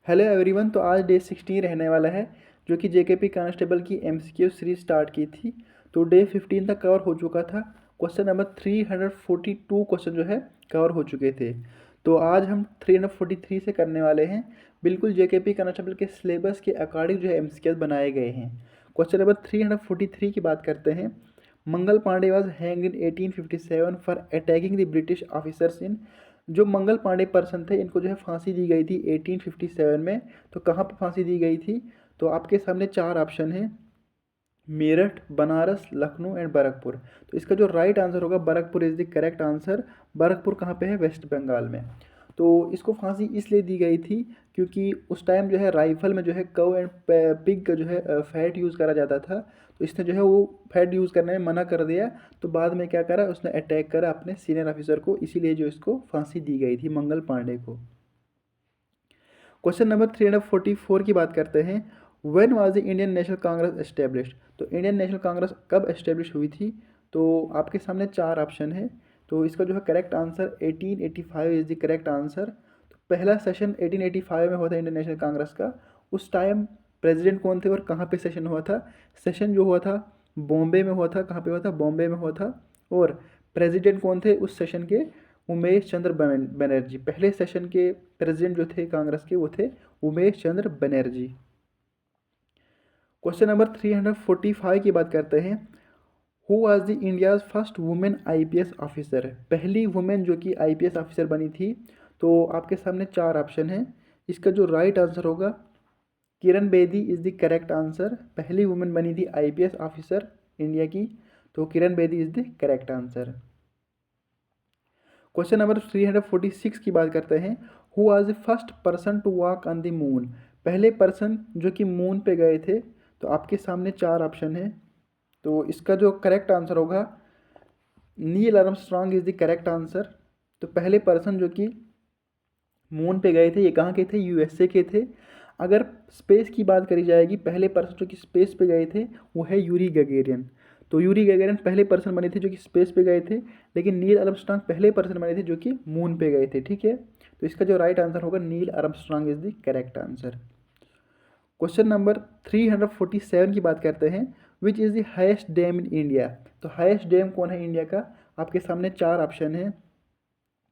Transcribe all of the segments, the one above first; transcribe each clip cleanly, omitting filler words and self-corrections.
Hello everyone. तो आज day 16 रहने वाला है, जो कि जेकेपी कांस्टेबल की एमसीक्यू सीरीज स्टार्ट की थी। तो डे 15 तक कवर हो चुका था। क्वेश्चन नंबर 342 क्वेश्चन जो है कवर हो चुके थे। तो आज हम 343 से करने वाले हैं। बिल्कुल जेकेपी कांस्टेबल के सिलेबस के अकॉर्डिंग जो है एमसीक्यू बनाए गए हैं। क्वेश्चन नंबर 343 की बात करते हैं। Mangal Pandey was hanged in 1857 for attacking the British officers in. जो मंगल पांडे पर्सन थे, इनको जो है फांसी दी गई थी 1857 में। तो कहाँ पर फांसी दी गई थी? तो आपके सामने चार ऑप्शन है: मेरठ, बनारस, लखनऊ एंड बरकपुर। तो इसका जो राइट आंसर होगा बरकपुर इज द करेक्ट आंसर। बरकपुर कहाँ पे है? वेस्ट बंगाल में। तो इसको फांसी इसलिए दी गई थी क्योंकि उस टाइम जो है राइफल में जो है कव एंड पिग का जो है फैट यूज़ करा जाता था। तो इसने जो है वो फैट यूज़ करने में मना कर दिया। तो बाद में क्या करा, उसने अटैक करा अपने सीनियर ऑफिसर को, इसीलिए जो इसको फांसी दी गई थी मंगल पांडे को। क्वेश्चन नंबर 344 की बात करते हैं। When was the Indian national Congress established? तो इंडियन नेशनल कांग्रेस कब एस्टेब्लिश हुई थी? तो आपके सामने चार ऑप्शन है। तो इसका जो है correct answer 1885 is the correct answer. तो पहला सेशन 1885 में हुआ था इंडियन नेशनल कांग्रेस का। उस टाइम प्रेसिडेंट कौन थे और कहाँ पे सेशन हुआ था? सेशन जो हुआ था बॉम्बे में हुआ था। कहाँ पे हुआ था? बॉम्बे में हुआ था। और प्रेसिडेंट कौन थे उस सेशन के? उमेश चंद्र बनर्जी। पहले सेशन के प्रेसिडेंट जो थे कांग्रेस के, वो थे उमेश चंद्र बनर्जी। क्वेश्चन नंबर 345 की बात करते हैं। Who was the India's first women IPS officer? पहली वुमेन जो कि आईपीएस ऑफिसर बनी थी। तो आपके सामने चार ऑप्शन है। इसका जो राइट आंसर होगा Kiran Bedi is the correct answer. पहली वुमेन बनी थी आईपीएस ऑफिसर इंडिया की, तो Kiran Bedi is the correct answer. Question number 346 की बात करते हैं। Who was the first person to walk on the moon? पहले पर्सन जो कि मून पे गए थे। तो आपके सामने चार ऑप्शन है। तो इसका जो करेक्ट आंसर होगा Neil Armstrong is the correct answer. तो पहले पर्सन जो कि मून पे गए थे, ये कहाँ के थे? यूएसए के थे। अगर स्पेस की बात करी जाएगी, पहले पर्सन जो कि स्पेस पे गए थे वो है यूरी गगेरियन। तो यूरी गगेरियन पहले पर्सन बने थे जो कि स्पेस पे गए थे, लेकिन नील आर्मस्ट्रॉन्ग पहले पर्सन बने थे जो कि मून पे गए थे। ठीक है, तो इसका जो राइट आंसर होगा Neil Armstrong is the correct answer. Question number 347 की बात करते हैं। Which is the highest dam in India? तो हाइस्ट डैम कौन है इंडिया का? आपके सामने चार ऑप्शन है।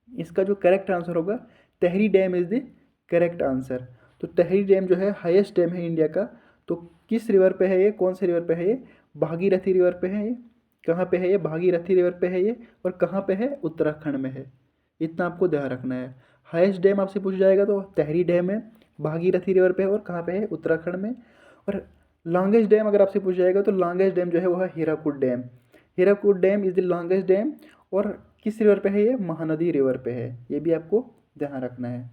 इसका जो करेक्ट आंसर होगा Tehri dam is the correct answer. तो तहरी डैम जो है हाईएस्ट डैम है इंडिया का। तो किस रिवर पे है ये? कौन से रिवर पे है ये? भागीरथी रिवर पे है ये। कहाँ पे है ये? भागीरथी रिवर पे है ये। और कहाँ पे है? उत्तराखंड में है। इतना आपको ध्यान रखना है। हाईएस्ट डैम आपसे पूछ जाएगा तो तहरी डैम है, भागीरथी रिवर पे है, और कहाँ पे है? उत्तराखंड में। और लॉन्गेस्ट डैम अगर आपसे पूछ जाएगा तो लॉन्गेस्ट डैम जो है वो है Hirakud dam. Hirakud dam is the longest dam. और किस रिवर पे है ये? महानदी रिवर पे है। ये भी आपको ध्यान रखना है।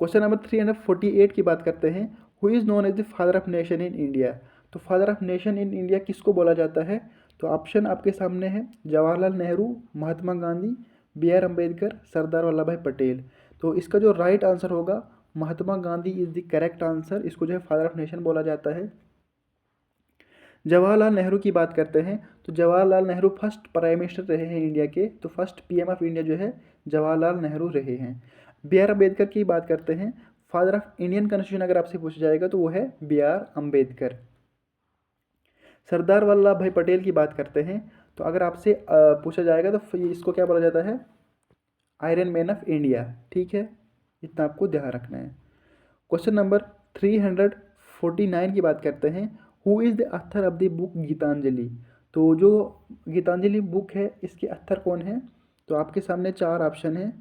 क्वेश्चन नंबर 348 की बात करते हैं। Who is known as the father of nation in India? तो father of nation in India किसको बोला जाता है? तो ऑप्शन आपके सामने है: जवाहरलाल नेहरू, महात्मा गांधी, बी आर अम्बेडकर, सरदार वल्लभ भाई पटेल। तो इसका जो राइट आंसर होगा Mahatma Gandhi is the correct answer. इसको जो है फादर ऑफ नेशन बोला जाता है। जवाहरलाल नेहरू की बात करते हैं। तो Jawaharlal Nehru first prime minister रहे हैं इंडिया के। तो फर्स्ट पीएम ऑफ इंडिया जो है जवाहरलाल नेहरू रहे हैं। बी आर अम्बेडकर की बात करते हैं। फादर ऑफ इंडियन कॉन्स्टिट्यूशन अगर आपसे पूछा जाएगा तो वो है बी आर अम्बेडकर। सरदार वल्लभ भाई पटेल की बात करते हैं। तो अगर आपसे पूछा जाएगा तो इसको क्या बोला जाता है? Iron man of India. ठीक है, इतना आपको ध्यान रखना है। क्वेश्चन नंबर 349 की बात करते हैं। Who is the author of the book Gitanjali? तो जो गीतांजलि बुक है इसके ऑथर कौन है? तो आपके सामने चार ऑप्शन है।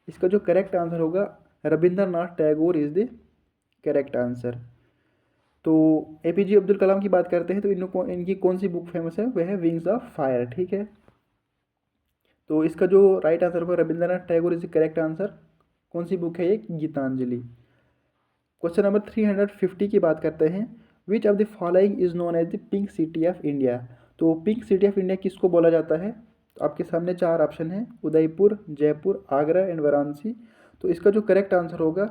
इसका जो करेक्ट आंसर होगा Rabindranath Tagore is the correct answer. तो एपीजे अब्दुल कलाम की बात करते हैं तो इनकी कौन सी बुक फेमस है? वह है विंग्स ऑफ फायर। ठीक है, तो इसका जो राइट आंसर होगा Rabindranath Tagore is the correct answer. कौन सी बुक है ये? गीतांजलि। क्वेश्चन नंबर 350 की बात करते हैं। Which of the following is known as the pink city of India? तो पिंक सिटी ऑफ इंडिया किसको बोला जाता है? तो आपके सामने चार ऑप्शन है: उदयपुर, जयपुर, आगरा एंड वाराणसी। तो इसका जो करेक्ट आंसर होगा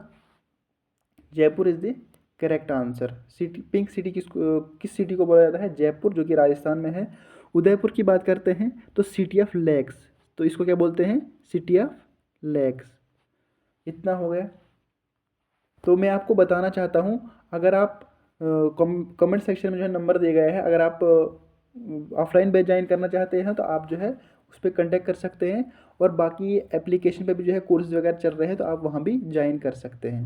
Jaipur is the correct answer. City pink city किस सिटी को बोला जाता है? जयपुर, जो कि राजस्थान में है। उदयपुर की बात करते हैं तो सिटी ऑफ लेक्स। तो इसको क्या बोलते हैं? City of lakes. इतना हो गया। तो मैं आपको बताना चाहता हूँ, अगर आप कमेंट सेक्शन में जो है नंबर दिए गए हैं, अगर आप ऑफलाइन बैच ज्वाइन करना चाहते हैं तो आप जो है उस पर कंटेक्ट कर सकते हैं, और बाकी एप्लीकेशन पे भी जो है कोर्सेज वगैरह चल रहे हैं तो आप वहाँ भी ज्वाइन कर सकते हैं।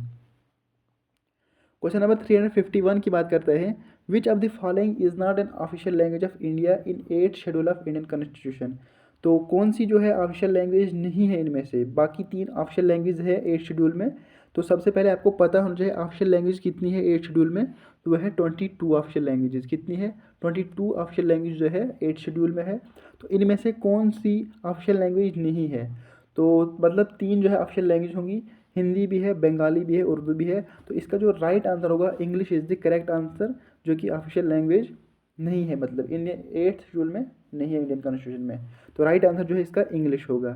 क्वेश्चन नंबर 351 की बात करते हैं। Which of the following is not an official language of India in 8th schedule of Indian constitution. तो कौन सी जो है ऑफिशियल लैंग्वेज नहीं है इनमें से, बाकी 3 ऑफिशियल लैंग्वेज है 8th शेड्यूल में। तो सबसे पहले आपको पता होना चाहिए ऑफिशियल लैंग्वेज कितनी है 8th शेड्यूल में, तो वह है 22 ऑफिशियल लैंग्वेजेस। कितनी है? 22 ऑफिशियल लैंग्वेज जो है 8th शेड्यूल में है। तो इनमें से कौन सी ऑफिशियल लैंग्वेज नहीं है? तो मतलब 3 जो है ऑफिशियल लैंग्वेज होंगी, हिंदी भी है, बंगाली भी है, उर्दू भी है। तो इसका जो राइट आंसर होगा, English is the correct answer, जो कि ऑफिशियल लैंग्वेज नहीं है, मतलब इंडियन 8th शेड्यूल में नहीं है इंडियन कॉन्स्टिट्यूशन में। तो राइट आंसर जो है इसका इंग्लिश होगा।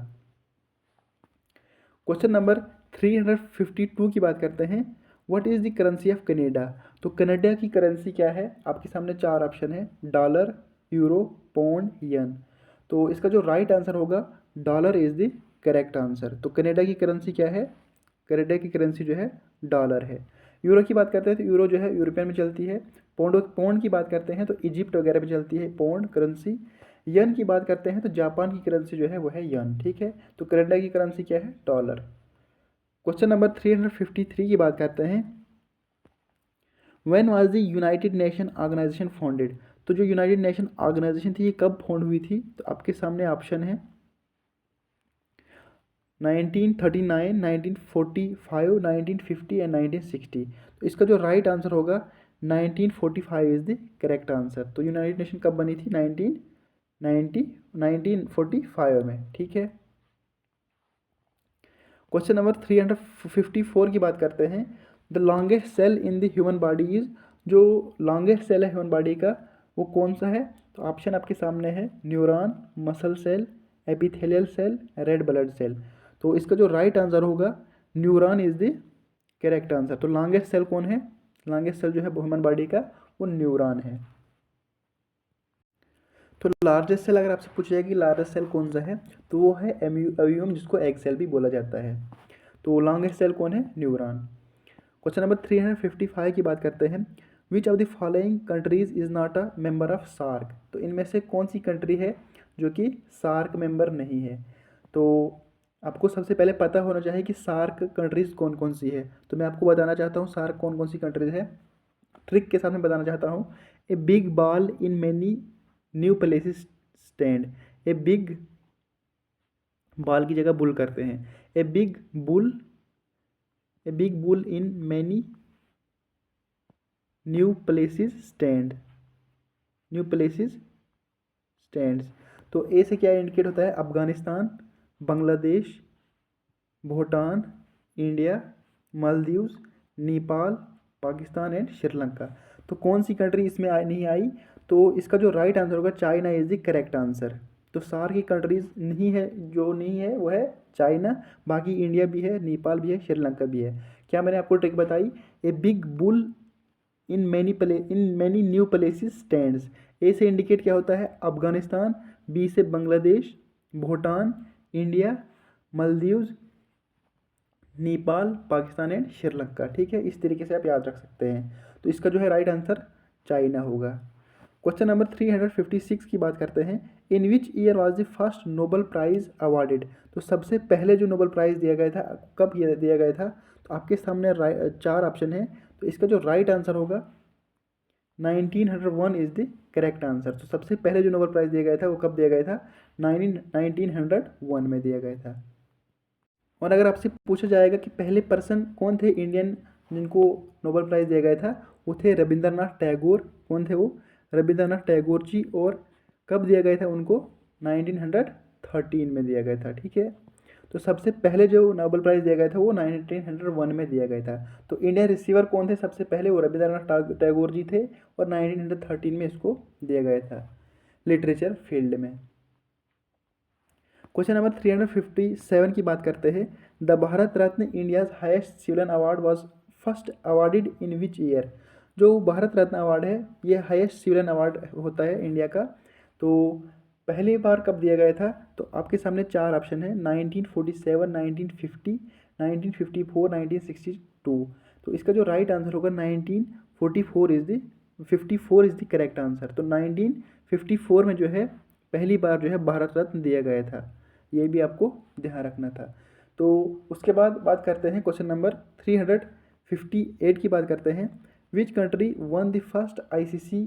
क्वेश्चन नंबर 352 की बात करते हैं। What is the currency of Canada. तो कनाडा की करेंसी क्या है? आपके सामने 4 ऑप्शन है, डॉलर, यूरो, पौंड, येन। तो इसका जो राइट आंसर होगा, dollar is the correct answer. तो कनाडा की करेंसी क्या है? कनाडा की करेंसी जो है डॉलर है। यूरो की बात करते हैं तो यूरो जो है यूरोपियन में चलती है। पौंड पौंड की बात करते हैं तो इजिप्ट वगैरह में चलती है पौंड करेंसी। यन की बात करते हैं तो जापान की करेंसी जो है वो है यन। ठीक है, तो कनाडा की करेंसी क्या है? डॉलर। क्वेश्चन नंबर 353 की बात करते हैं। When was the united nation organization founded. तो जो यूनाइटेड नेशन ऑर्गेनाइजेशन थी ये कब फाउंड हुई थी? तो आपके सामने ऑप्शन है 1939, 1945, 1950 एंड 1960। तो इसका जो राइट आंसर होगा 1945 इज द करेक्ट आंसर। तो यूनाइटेड नेशन कब बनी थी? 1945 में। ठीक है। क्वेश्चन नंबर 354 की बात करते हैं। The longest cell in the human body is. जो लॉन्गेस्ट सेल है ह्यूमन बॉडी का वो कौन सा है? तो ऑप्शन आपके सामने है, neuron, muscle cell, epithelial cell, red blood cell. तो इसका जो राइट आंसर होगा, neuron is the correct answer. तो लॉन्गेस्ट सेल कौन है? लॉन्गेस्ट सेल जो है ह्यूमन बॉडी का वो न्यूरॉन है। तो लार्जेस्ट सेल अगर आपसे पूछा जाए कि लार्जेस्ट सेल कौन सा है, तो वो है एम्यूम, जिसको एग सेल भी बोला जाता है। तो लॉन्गेस्ट सेल कौन है? न्यूरॉन। क्वेश्चन नंबर 355 की बात करते हैं। Which of the following countries is not a member of SAARC. तो इनमें से कौन सी कंट्री है जो कि सार्क मेंबर नहीं है? तो आपको सबसे पहले पता होना चाहिए कि सार्क कंट्रीज कौन कौन सी है। तो मैं आपको बताना चाहता हूँ सार्क कौन कौन सी कंट्रीज है, ट्रिक के साथ मैं बताना चाहता हूँ। A big ball in many new places stand. A big ball की जगह बुल करते हैं। ए big bull, A big bull in many new places stand, new places stands. तो ए से क्या इंडिकेट होता है? Afghanistan, Bangladesh, Bhutan, India, Maldives, Nepal, Pakistan and Sri Lanka. तो कौन सी कंट्री इसमें नहीं आई? तो इसका जो राइट आंसर होगा, China is the correct answer. तो सार्क की कंट्रीज नहीं है, जो नहीं है वो है चाइना। बाकी इंडिया भी है, नेपाल भी है, श्रीलंका भी है। क्या मैंने आपको ट्रिक बताई? A big bull in many new places stands. A से इंडिकेट क्या होता है? अफगानिस्तान, बी से बांग्लादेश, भूटान, इंडिया, मालदीव्स, नेपाल, पाकिस्तान एंड श्रीलंका। ठीक है, इस तरीके से आप याद रख सकते हैं। तो इसका जो है राइट आंसर चाइना होगा। क्वेश्चन नंबर 356 की बात करते हैं। In which year was the first Nobel prize awarded. तो सबसे पहले जो नोबेल प्राइज़ दिया गया था, कब दिया गया था? तो आपके सामने 4 ऑप्शन है। तो इसका जो राइट आंसर होगा 1901 इज़ द करेक्ट आंसर। तो सबसे पहले जो नोबेल प्राइज़ दिया गया था वो कब दिया गया था? 1901 में दिया गया था। और अगर आपसे पूछा जाएगा कि पहले पर्सन कौन थे इंडियन जिनको नोबेल प्राइज़ दिया गया था, वो थे रविंद्रनाथ टैगोर। कौन थे वो? रविंद्रनाथ टैगोर जी। और कब दिया गया था उनको? 1913 में दिया गया था। ठीक है, तो सबसे पहले जो नोबेल प्राइज़ दिया गया था वो 1901 में दिया गया था। तो इंडियन रिसीवर कौन थे सबसे पहले? वो रविंद्रनाथ टैगोर जी थे, और 1913 में इसको दिया गया था लिटरेचर फील्ड में। क्वेश्चन नंबर 357 की बात करते हैं। The Bharat Ratna India's highest civilian award was first awarded in which year. जो भारत रत्न अवार्ड है ये हाईएस्ट सिविलियन अवार्ड होता है इंडिया का। तो पहली बार कब दिया गया था? तो आपके सामने 4 ऑप्शन है, 1947, 1950, 1954, 1962। तो इसका जो राइट आंसर होगा 1944 is the 54 is the correct answer. तो 1954 में जो है पहली बार जो है भारत रत्न दिया गया था, ये भी आपको ध्यान रखना था। तो उसके बाद बात करते हैं क्वेश्चन नंबर 358 की बात करते हैं। Which country one the first ICC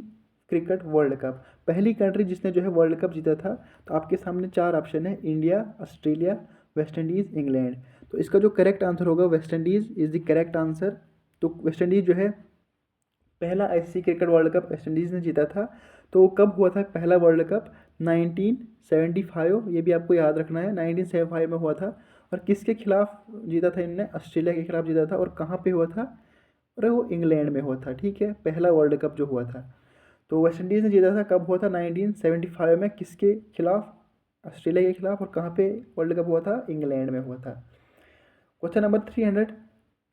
cricket world cup? पहली कंट्री जिसने जो है वर्ल्ड कप जीता था। तो आपके सामने चार ऑप्शन है, India, Australia, West Indies, England. तो इसका जो करेक्ट आंसर होगा West Indies is the correct answer. तो वेस्ट इंडीज़ जो है पहला ICC cricket world cup West Indies ने जीता था। तो कब हुआ था पहला वर्ल्ड कप? 1975, ये भी आपको याद रखना है, 1975 में हुआ था। और किसके खिलाफ जीता था इनने? ऑस्ट्रेलिया के खिलाफ जीता था। और कहाँ पे हुआ था? अरे वो इंग्लैंड में हुआ था, ठीक है, पहला वर्ल्ड कप जो हुआ था। तो वेस्ट इंडीज़ ने जीता था, कब हुआ था? 1975 में। किसके खिलाफ? ऑस्ट्रेलिया के खिलाफ। और कहाँ पे वर्ल्ड कप हुआ था? इंग्लैंड में हुआ था। क्वेश्चन नंबर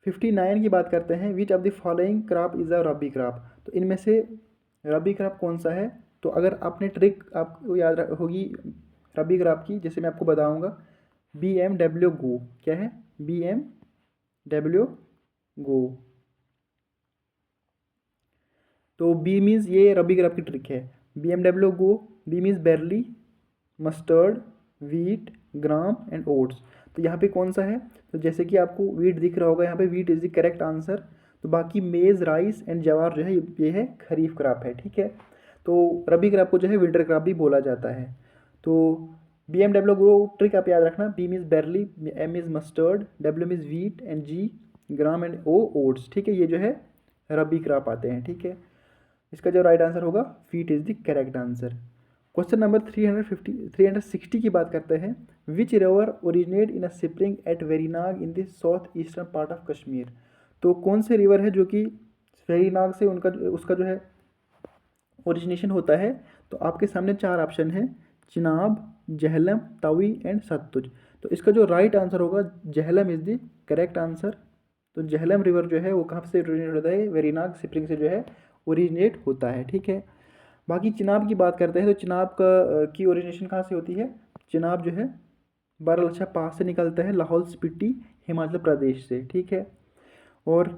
359 की बात करते हैं। Which of the following crop is a rabi crop? तो इनमें से रबी क्रॉप कौन सा है? तो अगर आपने ट्रिक आपको याद होगी रबी क्रॉप की, जैसे मैं आपको बताऊंगा। BMW गो, क्या है? BMW गो। तो बी मीन्स ये रबी क्रॉप की ट्रिक है। BMW go, B means barley, mustard, wheat, gram and oats. तो यहाँ पे कौन सा है? तो जैसे कि आपको वीट दिख रहा होगा, यहाँ पे wheat is the correct answer. तो बाकी मेज़, राइस एंड जवार जो है ये है खरीफ क्रॉप है, ठीक है। तो रबी क्रॉप को जो है विंटर क्रॉप भी बोला जाता है। तो BMW ग्रो ट्रिक आप याद रखना। B means barley, M is mustard, W means wheat and G gram and O oats, ठीक है। ये जो है रबी क्रॉप आते हैं, ठीक है। इसका जो राइट आंसर होगा wheat is the correct answer. Question number 360 की बात करते हैं। Which river originate in a spring at Verinag in the south eastern part of Kashmir? तो कौन से रिवर है जो कि वेरीनाग से उनका उसका जो है ओरिजिनेशन होता है? तो आपके सामने चार ऑप्शन है, चिनाब, जहलम, तवी एंड सतलुज। तो इसका जो राइट आंसर होगा Jhelum is the correct answer. तो जहलम रिवर जो है वो कहाँ से ओरिजिनेट होता है? वेरीनाग स्प्रिंग से जो है ओरिजिनेट होता है, ठीक है। बाकी चिनाब की बात करते हैं। तो चिनाब का की ओरिजिनेशन कहाँ से होती है? चिनाब जो है बारालाचा पास से निकलता है, लाहौल स्पीति, हिमाचल प्रदेश से, ठीक है। और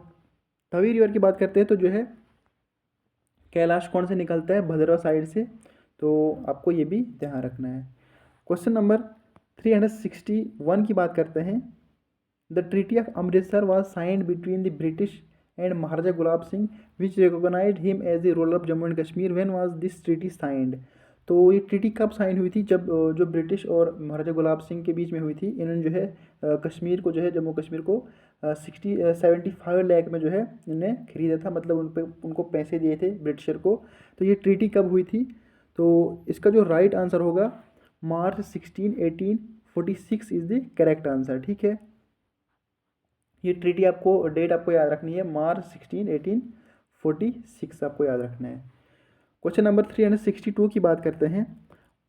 तवी रिवर की बात करते हैं तो जो है कैलाश कौन से निकलता है? भद्रवा साइड से। तो आपको ये भी ध्यान रखना है। क्वेश्चन नंबर 361 की बात करते हैं। The treaty of Amritsar was signed between the British and Maharaja Gulab Singh which recognized him as the ruler of Jammu and Kashmir. When was this treaty signed? तो ये ट्रीटी कब साइन हुई थी? जब जो ब्रिटिश और महाराजा गुलाब सिंह के बीच में हुई थी। इन्होंने जो है कश्मीर को जो है जम्मू कश्मीर को 75 लाख में जो है इन्होंने खरीदा था, मतलब उन पे उनको पैसे दिए थे ब्रिटिशर को। तो ये ट्रीटी कब हुई थी? तो इसका जो राइट आंसर होगा मार्च 16, 1846 इज़ द करेक्ट आंसर, ठीक है। ये ट्रीटी आपको डेट आपको याद रखनी है, मार्च 16, 1846 आपको याद रखना है। क्वेश्चन नंबर 362 की बात करते हैं।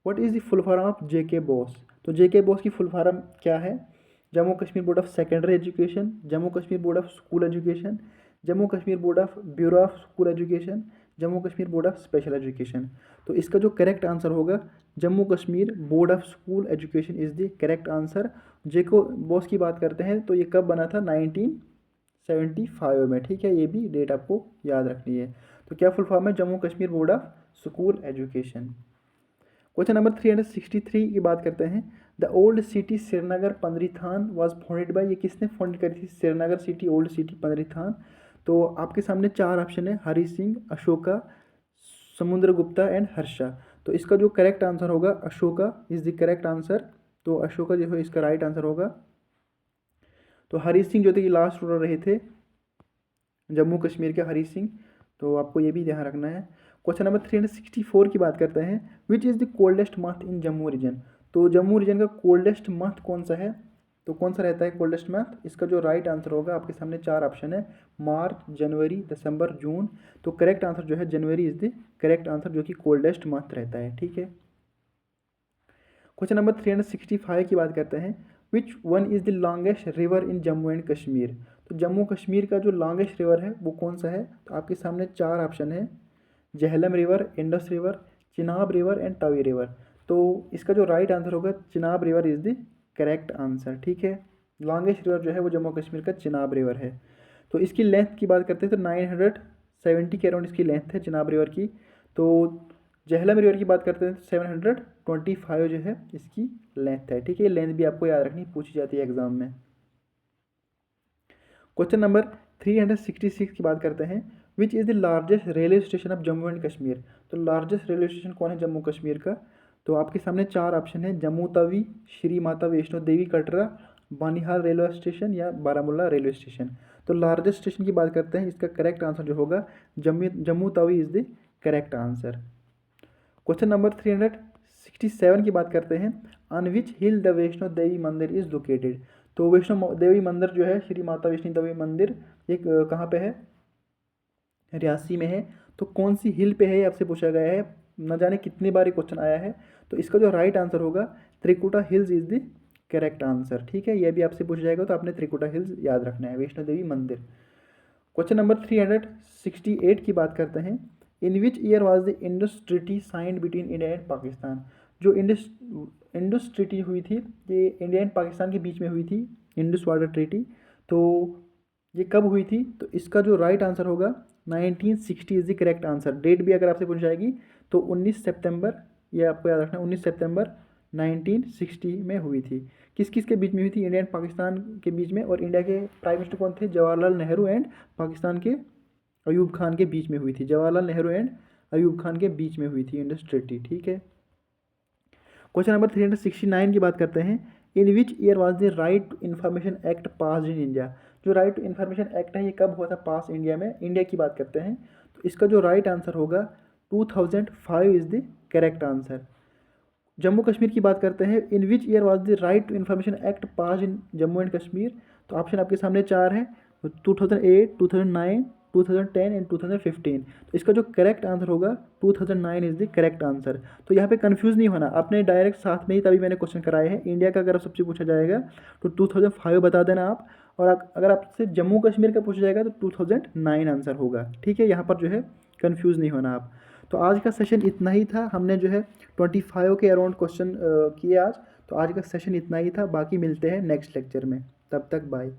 What is the full form of JK BOSE? तो जेके बोस की फुल फॉर्म क्या है? Jammu Kashmir board of secondary education, Jammu Kashmir board of school education, Jammu Kashmir board of bureau of school education, Jammu Kashmir board of special education. तो इसका जो करेक्ट आंसर होगा Jammu Kashmir board of school education is the correct answer. JK BOSE की बात करते हैं तो ये कब बना था? 1975 में, ठीक है। ये भी डेट आपको याद रखनी है। तो क्या फुल फॉर्म है? Jammu Kashmir board of school education. Question number 363 की बात करते हैं। The old city Srinagar Pandrethan was founded by, ये किसने फाउंड करी थी Srinagar city, old city Pandrethan? तो आपके सामने चार ऑप्शन है, हरि सिंह, अशोका, समुद्रगुप्ता एंड हर्षा। तो इसका जो करेक्ट आंसर होगा Ashoka is the correct answer. तो अशोका जो है इसका राइट आंसर होगा। तो हरि सिंह जो थे ये लास्ट रूलर रहे थे जम्मू कश्मीर के, हरि सिंह। तो आपको ये भी ध्यान रखना है। क्वेश्चन नंबर 364 की बात करते हैं। Which is the coldest month in Jammu region? तो जम्मू रीजन का कोल्डेस्ट मंथ कौन सा है? तो कौन सा रहता है कोल्डेस्ट मंथ? इसका जो राइट आंसर होगा आपके सामने चार ऑप्शन है, मार्च, जनवरी, दिसंबर, जून। तो करेक्ट आंसर जो है जनवरी इज़ द करेक्ट आंसर, जो कि कोल्डेस्ट मंथ रहता है, ठीक है। क्वेश्चन नंबर 365 की बात करते हैं। Which one is the longest river in Jammu and Kashmir? तो जम्मू कश्मीर का जो लॉन्गेस्ट रिवर है वो कौन सा है? तो आपके सामने चार ऑप्शन है, Jhelum river, Indus river, Chenab river and Tawi river. तो इसका जो राइट आंसर होगा Chenab river is the correct answer, ठीक है। लॉन्गेस्ट रिवर जो है वो जम्मू कश्मीर का चिनाब रिवर है। तो इसकी लेंथ की बात करते हैं तो 970 के अराउंड इसकी लेंथ है चिनाब रिवर की। तो झेलम रिवर की बात करते हैं तो 725 जो है इसकी लेंथ है। ठीक है, ये लेंथ भी आपको याद रखनी, पूछी जाती है एग्जाम में। क्वेश्चन नंबर 366 की बात करते हैं, which is the largest railway station of Jammu and Kashmir. तो लार्जेस्ट रेलवे स्टेशन कौन है जम्मू कश्मीर का? तो आपके सामने चार ऑप्शन है, जम्मू तवी, श्री माता वैष्णो देवी कटरा, बानिहाल रेलवे स्टेशन या बारामूला रेलवे स्टेशन। तो लार्जेस्ट स्टेशन की बात करते हैं, इसका करेक्ट आंसर जो होगा Jammu Tawi is the correct answer. Question number 367 की बात करते हैं, on which hill the Vaishno Devi mandir is located. तो वैष्णो देवी मंदिर जो है, श्री माता वैष्णो देवी मंदिर, ये कहाँ पे है? रियासी में है। तो कौन सी हिल पे है ये आपसे पूछा गया है, न जाने कितनी बार ये क्वेश्चन आया है। तो इसका जो राइट आंसर होगा Trikuta hills is the correct answer. ठीक है, यह भी आपसे पूछा जाएगा तो आपने त्रिकुटा हिल्स याद रखना है, वैष्णो देवी मंदिर। क्वेश्चन नंबर 368 की बात करते हैं, in which year was the Indus treaty signed between India and Pakistan. जो इंडस ट्रीटी हुई थी, ये इंडिया एंड पाकिस्तान के बीच में हुई थी, इंडस वाटर ट्रीटी। तो ये कब हुई थी? तो इसका जो राइट आंसर होगा 1960 is the correct answer. Date भी अगर आपसे पूछ जाएगी तो 19 सितंबर, ये आपको याद रखना, 19 सितंबर 1960 में हुई थी। किस किस के बीच में हुई थी? इंडिया एंड पाकिस्तान के बीच में, और इंडिया के प्राइम मिनिस्टर कौन थे? जवाहरलाल नेहरू, एंड पाकिस्तान के अयूब खान के बीच में हुई थी। जवाहरलाल नेहरू एंड अयूब खान के बीच में हुई थी इंडस ट्रीटी। ठीक है, क्वेश्चन नंबर 369 की बात करते हैं, in which year was the right to information act pass in India. जो राइट टू इन्फॉर्मेशन एक्ट है ये कब हुआ था पास इंडिया में? इंडिया की बात करते हैं तो इसका जो राइट आंसर होगा 2005 is the correct answer. Jammu Kashmir की बात करते हैं, in which year was the right to information act pass in Jammu and Kashmir. तो ऑप्शन आपके सामने चार है, 2008, 2009, 2010 एंड 2015। तो इसका जो करेक्ट आंसर होगा 2009 इज द करेक्ट आंसर। तो यहाँ पे कंफ्यूज नहीं होना, आपने डायरेक्ट साथ में ही तभी मैंने क्वेश्चन कराए हैं। इंडिया का अगर सबसे पूछा जाएगा तो 2005 बता देना आप, और अगर आपसे जम्मू कश्मीर का पूछा जाएगा तो 2009 आंसर होगा। ठीक है, यहाँ पर जो है कंफ्यूज नहीं होना आप। तो आज का सेशन इतना ही था, हमने जो है 25 के अराउंड क्वेश्चन किए आज। तो आज का सेशन इतना ही था, बाकी मिलते हैं नेक्स्ट लेक्चर में, तब तक बाय।